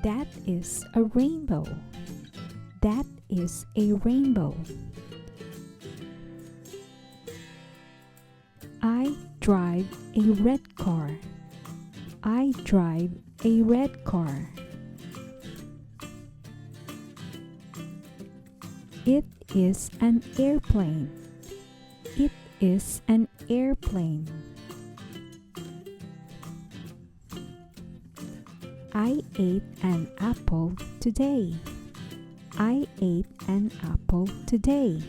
That is a rainbow. That is a rainbow. I drive a red car. I drive a red car. It is an airplane. It is an airplane. I ate an apple today. I ate an apple today.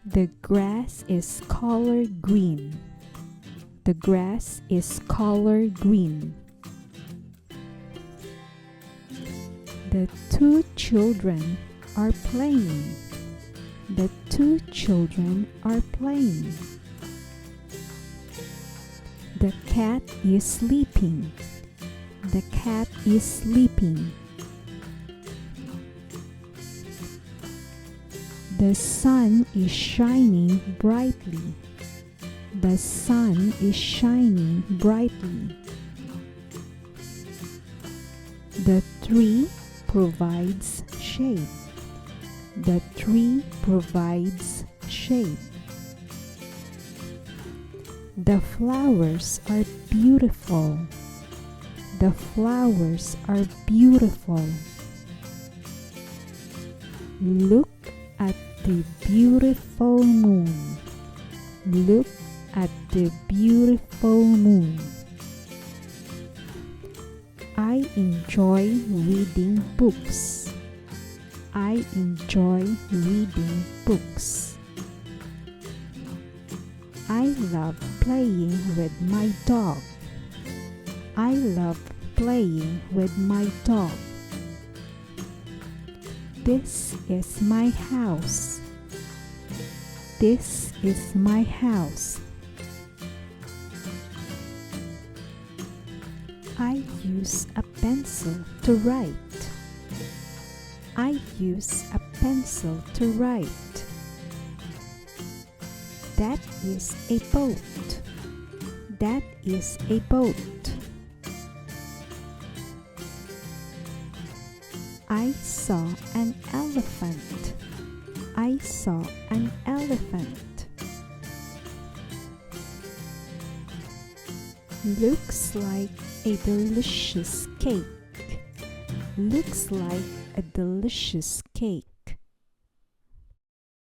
The grass is color green. The grass is color green. The two children are playing. The two children are playing. The cat is sleeping. The cat is sleeping. The sun is shining brightly. The sun is shining brightly. The tree provides shade. The tree provides shade. The flowers are beautiful. The flowers are beautiful. Look at the beautiful moon. Look at the beautiful moon. I enjoy reading books. I enjoy reading books. I love playing with my dog. I love playing with my dog. This is my house. This is my house. I use a pencil to write. I use a pencil to write. That is a boat. That is a boat. I saw an elephant. I saw an elephant. Looks like a delicious cake. Looks like a delicious cake.